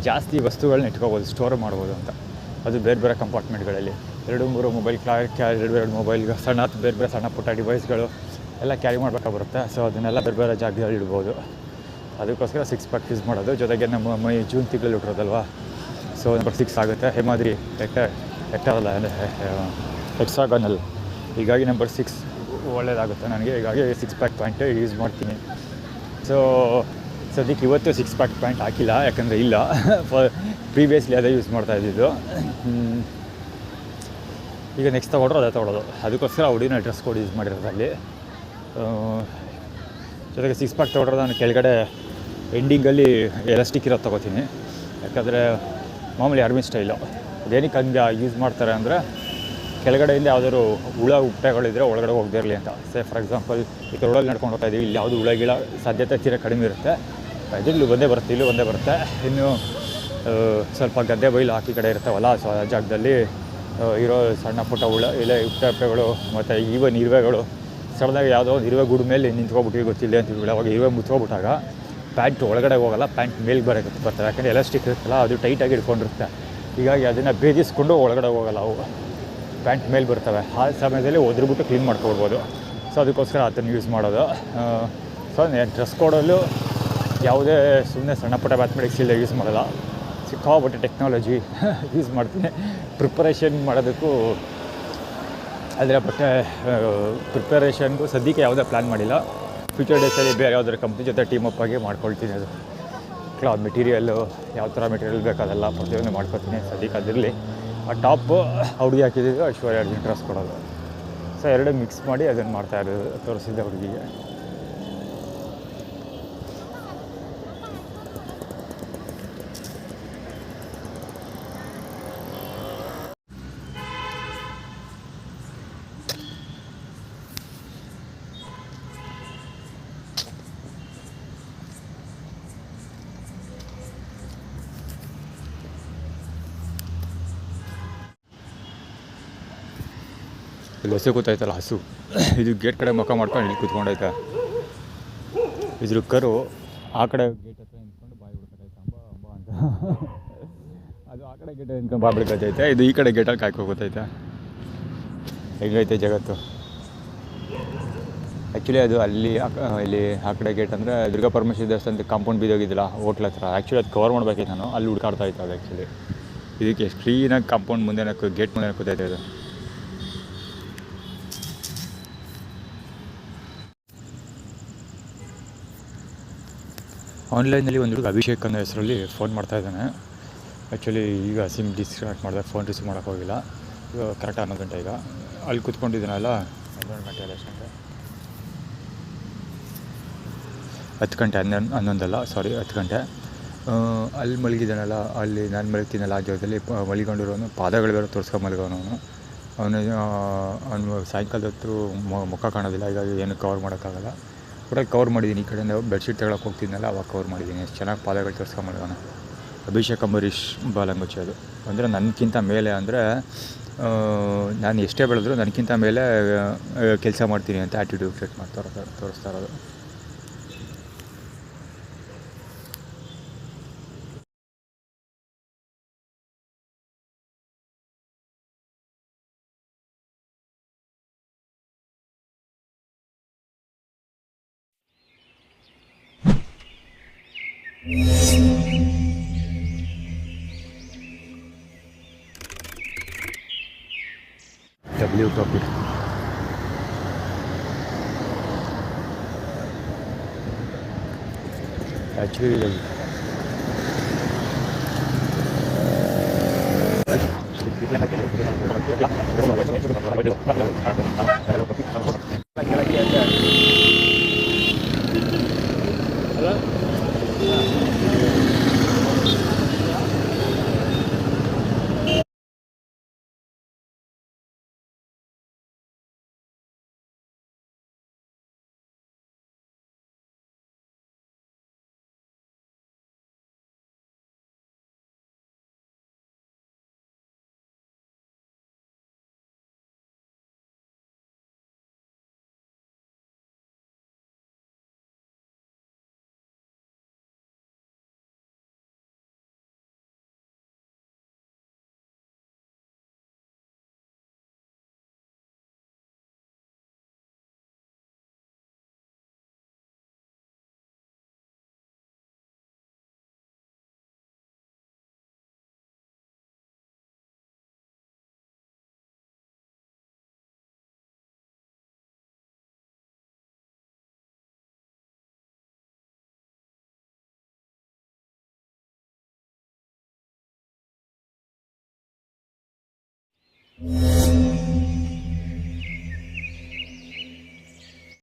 ಜಾಸ್ತಿ ವಸ್ತುಗಳನ್ನ ಇಟ್ಕೋಬೋದು, ಸ್ಟೋರ್ ಮಾಡ್ಬೋದು ಅಂತ. ಅದು ಬೇರೆ ಬೇರೆ ಕಂಪಾರ್ಟ್ಮೆಂಟ್ಗಳಲ್ಲಿ 2-3 ಮೊಬೈಲ್ ಎರಡು ಮೊಬೈಲ್ ಸಣ್ಣ ಬೇರೆ ಬೇರೆ ಸಣ್ಣ ಪುಟ್ಟ ಡಿವೈಸ್ಗಳು ಎಲ್ಲ ಕ್ಯಾರಿ ಮಾಡಬೇಕಾಗಿ ಬರುತ್ತೆ. ಸೊ ಅದನ್ನೆಲ್ಲ ಬೇರೆ ಬೇರೆ ಜಾಗದಲ್ಲಿ ಇಡ್ಬೋದು. ಅದಕ್ಕೋಸ್ಕರ 6 ಪ್ಯಾಕ್ ಯೂಸ್ ಮಾಡೋದು. ಜೊತೆಗೆ ನಮ್ಮ ಜೂನ್ ತಿಂಗಳಲ್ಲಿ ಇಟ್ಟಿರೋದಲ್ವ, ಸೊ ನಂಬರ್ 6 ಆಗುತ್ತೆ. ಹೇಮಾದ್ರಿ ಎಕ್ಟರಲ್ಲ ಅಂದರೆ ಹೆಕ್ಸಾಗನಲ್, ಹೀಗಾಗಿ ನಂಬರ್ 6 ಒಳ್ಳೆಯದಾಗುತ್ತೆ ನನಗೆ. ಹೀಗಾಗಿ 6 ಪ್ಯಾಕ್ ಪ್ಯಾಂಟ್ ಯೂಸ್ ಮಾಡ್ತೀನಿ. ಸೊ ಸದ್ಯಕ್ಕೆ ಇವತ್ತು 6 ಪ್ಯಾಕ್ ಪ್ಯಾಂಟ್ ಹಾಕಿಲ್ಲ, ಯಾಕಂದರೆ ಇಲ್ಲ ಪ್ರೀವಿಯಸ್ಲಿ ಅದೇ ಯೂಸ್ ಮಾಡ್ತಾ ಇದ್ದಿದ್ದು. ಈಗ ನೆಕ್ಸ್ಟ್ ತೊಗೊಂಡ್ರೆ ಅದೇ ತೊಗೊಳೋದು. ಅದಕ್ಕೋಸ್ಕರ ಹುಡುಗಿನ ಡ್ರೆಸ್ ಕೋಡ್ ಯೂಸ್ ಮಾಡಿರೋದು ಅಲ್ಲಿ. ಜೊತೆಗೆ 6 ಪ್ಯಾಕ್ ತೊಗೊಂಡ್ರೆ ನಾನು ಕೆಳಗಡೆ ಎಂಡಿಂಗಲ್ಲಿ ಎಲಾಸ್ಟಿಕ್ ಇರೋದು ತೊಗೋತೀನಿ, ಯಾಕಂದರೆ ಮಾಮೂಲಿ ಆರ್ಮಿ ಸ್ಟೈಲು ಅದೇನಕ್ಕೆ ಹಂಗೆ ಯೂಸ್ ಮಾಡ್ತಾರೆ ಅಂದರೆ ಕೆಳಗಡೆಯಿಂದ ಯಾವುದಾದ್ರು ಹುಳ ಉಪ್ಪೆಗಳಿದ್ದರೆ ಒಳಗಡೆ ಹೋಗದೇ ಇರಲಿ ಅಂತ. ಫಾರ್ ಎಕ್ಸಾಂಪಲ್ ಈಗ ರೋಡಲ್ಲಿ ನಡ್ಕೊಂಡು ಹೋಗ್ತಾ ಇದ್ದೀವಿ, ಇಲ್ಲಿ ಯಾವುದು ಹುಳ ಗಿಳ ಸಾಧ್ಯತೆ ತೀರಾ ಕಡಿಮೆ ಇರುತ್ತೆ, ಇಲ್ಲೂ ಬಂದೇ ಬರುತ್ತೆ, ಇಲ್ಲೂ ಬಂದೇ ಬರುತ್ತೆ. ಇನ್ನು ಸ್ವಲ್ಪ ಗದ್ದೆ ಬೈಲು ಹಾಕಿ ಕಡೆ ಇರ್ತಾವಲ್ಲ, ಸೊ ಆ ಜಾಗದಲ್ಲಿ ಇರೋ ಸಣ್ಣ ಪುಟ್ಟ ಹುಳ ಇಲ್ಲ ಉಪ್ಪೆಗಳು ಮತ್ತು ಈವನ್ ಇರುವೆಗಳು ಸಡನ್ನಾಗಿ ಯಾವುದೋ ಒಂದು ಇರುವೆ ಗುಡ್ ಮೇಲೆ ನಿಂತ್ಕೊಬಿಟ್ಟು ಗೊತ್ತಿಲ್ಲ ಅಂತೀವಿ. ಅವಾಗ ಇರುವೆ ಮುಚ್ಕೊಬಿಟ್ಟಾಗ ಪ್ಯಾಂಟ್ ಒಳಗಡೆ ಹೋಗಲ್ಲ, ಪ್ಯಾಂಟ್ ಮೇಲ್ಗೆ ಬರ್ತವೆ, ಯಾಕಂದರೆ ಎಲಾಸ್ಟಿಕ್ ಇರುತ್ತಲ್ಲ ಅದು ಟೈಟಾಗಿ ಇಟ್ಕೊಂಡಿರುತ್ತೆ. ಹೀಗಾಗಿ ಅದನ್ನು ಭೇದಿಸ್ಕೊಂಡು ಒಳಗಡೆ ಹೋಗಲ್ಲ, ಅವು ಪ್ಯಾಂಟ್ ಮೇಲೆ ಬರ್ತವೆ. ಆ ಸಮಯದಲ್ಲಿ ಒದ್ರುಬಿಟ್ಟು ಕ್ಲೀನ್ ಮಾಡ್ಕೊಳ್ಬೋದು. ಸೊ ಅದಕ್ಕೋಸ್ಕರ ಅದನ್ನು ಯೂಸ್ ಮಾಡೋದು. ಸೊ ಡ್ರೆಸ್ ಕೋಡಲ್ಲೂ ಯಾವುದೇ ಸುಮ್ಮನೆ ಸಣ್ಣ ಪುಟ್ಟ ಮ್ಯಾಥಮೆಟಿಕ್ಸ್ ಇಲ್ಲ ಯೂಸ್ ಮಾಡಲ್ಲ, ಸಿಕ್ಕಾಪಟ್ಟೆ ಟೆಕ್ನಾಲಜಿ ಯೂಸ್ ಮಾಡ್ತೀನಿ ಪ್ರಿಪರೇಷನ್ ಮಾಡೋದಕ್ಕೂ. ಆದರೆ ಬಟ್ಟೆ ಪ್ರಿಪರೇಷನ್ಗೂ ಸದ್ಯಕ್ಕೆ ಯಾವುದೇ ಪ್ಲ್ಯಾನ್ ಮಾಡಿಲ್ಲ. ಫ್ಯೂಚರ್ ಡೇಸಲ್ಲಿ ಬೇರೆ ಯಾವುದಾದ್ರು ಕಂಪ್ನಿ ಜೊತೆ ಟೀಮ್ ಅಪ್ ಆಗಿ ಮಾಡ್ಕೊಳ್ತೀನಿ. ಅದು ಕ್ಲಾತ್ ಮೆಟೀರಿಯಲ್ಲು ಯಾವ ಥರ ಮೆಟೀರಿಯಲ್ ಬೇಕಾದಲ್ಲ ಪ್ರತಿಯೊಂದು ಮಾಡ್ಕೊತೀನಿ. ಸದ್ಯಕ್ಕೆ ಅದಿರಲಿ. ಆ ಟಾಪು ಹುಡುಗಿ ಹಾಕಿದ್ದು ಐಶ್ವರ್ಯ ಅರ್ಜುನ್ ಡ್ರೆಸ್ ಕೊಡೋದು. ಸೊ ಎರಡು ಮಿಕ್ಸ್ ಮಾಡಿ ಅದನ್ನು ಮಾಡ್ತಾ ಇರೋದು, ತೋರಿಸಿದ್ದೆ ಹುಡುಗಿಗೆ. ಇಲ್ಲಿ ಹಸು ಕೂತೈತಲ್ಲ, ಹಸು ಇದು ಗೇಟ್ ಕಡೆ ಮುಖ ಮಾಡ್ಕೊಂಡು ಇಲ್ಲಿ ಕೂತ್ಕೊಂಡೈತೆ. ಇದ್ರ ಕರು ಆ ಕಡೆ ಗೇಟ್ ಹತ್ರ ನಿಂತ್ಕೊಂಡು ಬಾಯಿ ಬಿಡ್ತೈತೆ ಅಂಬ ಅಂಬ ಅಂತ. ಅದು ಆ ಕಡೆ ಗೇಟ್ ನಿಂತ್ಕೊಂಡು ಬಾಯಿ ಬಿಡ್ಕೈತೈತೆ, ಇದು ಈ ಕಡೆ ಗೇಟಲ್ಲಿ ಕಾಯ್ಕೋತೈತೆ. ಹೆಂಗೈತೆ ಜಗತ್ತು. ಆ್ಯಕ್ಚುಲಿ ಅದು ಅಲ್ಲಿ ಇಲ್ಲಿ ಆ ಕಡೆ ಗೇಟ್ ಅಂದರೆ ದುರ್ಗಾ ಪರಮೇಶ್ವರಿ ದೇವಸ್ಥಾನದ ಕಾಂಪೌಂಡ್ ಬಿದ್ದೋಗಿದ್ದಿಲ್ಲ ಹೋಟ್ಲ್ ಹತ್ರ. ಆ್ಯಕ್ಚುಲಿ ಅದು ಕವರ್ ಮಾಡಬೇಕಿತ್ತು ನಾನು, ಅಲ್ಲಿ ಹುಡ್ಕಾಡ್ತಾ ಇತ್ತು ಅದು. ಆ್ಯಕ್ಚುಲಿ ಇದಕ್ಕೆ ಎಷ್ಟು ಕ್ಲೀನಾಗಿ ಕಾಂಪೌಂಡ್ ಮುಂದೆ ಗೇಟ್ ಮುಂದೆ ಕೂತೈತೆ ಇದು. ಆನ್ಲೈನಲ್ಲಿ ಒಂದು ಹುಡುಗ ಅಭಿಷೇಕ್ ಅನ್ನೋ ಹೆಸರಲ್ಲಿ ಫೋನ್ ಮಾಡ್ತಾಯಿದ್ದಾನೆ. ಆ್ಯಕ್ಚುಲಿ ಈಗ ಸಿಮ್ ಡಿಸ್ಕನೆಕ್ಟ್ ಮಾಡಿದೆ, ಫೋನ್ ರಿಸೀವ್ ಮಾಡೋಕ್ಕೋಗಿಲ್ಲ. ಈಗ ಕರೆಕ್ಟ್ 11 ಗಂಟೆ. ಈಗ ಅಲ್ಲಿ ಕೂತ್ಕೊಂಡಿದ್ದೀನಲ್ಲ 11 ಗಂಟೆ ಅಲ್ಲ, ಎಷ್ಟು ಗಂಟೆ 10 ಗಂಟೆ 10 ಗಂಟೆ. ಅಲ್ಲಿ ಮಲಗಿದ್ದಾನಲ್ಲ, ಅಲ್ಲಿ ನಾನು ಮಲಗ್ತೀನಲ್ಲ ಆ ಜಾಗದಲ್ಲಿ ಮಲಿಕೊಂಡಿರೋನು ಪಾದಗಳು ಬೇರೆ ತೋರಿಸ್ಕೊಂಡು ಮಲಗೋನು. ಅವನು ಸಾಯಂಕಾಲದ ಹೊತ್ತು ಮುಖ ಕಾಣೋದಿಲ್ಲ, ಹೀಗಾಗಿ ಏನು ಕವರ್ ಮಾಡೋಕ್ಕಾಗಲ್ಲ. ಕೂಡ ಕವರ್ ಮಾಡಿದ್ದೀನಿ. ಈ ಕಡೆಯಿಂದ ಬೆಡ್ಶೀಟ್ ತಗೊಳಕ್ಕೆ ಹೋಗ್ತಿದ್ನಲ್ಲ ಅವಾಗ ಕವರ್ ಮಾಡಿದ್ದೀನಿ. ಎಷ್ಟು ಚೆನ್ನಾಗಿ ಪಾದಗಳು ತೋರಿಸ್ಕೊಂಬಲ್ವನ. ಅಭಿಷೇಕ್ ಅಂಬರೀಷ್ ಬಾಲಂಗುಚ್ಚಿ ಅದು. ಅಂದರೆ ನನಗಿಂತ ಮೇಲೆ, ಅಂದರೆ ನಾನು ಎಷ್ಟೇ ಬೆಳೆದ್ರು ನನಗಿಂತ ಮೇಲೆ ಕೆಲಸ ಮಾಡ್ತೀನಿ ಅಂತ ಆ್ಯಟಿಟ್ಯೂಡ್ ಸೆಟ್ ತೋರಿಸ್ತಾ ಇರೋದು. W copy. Actually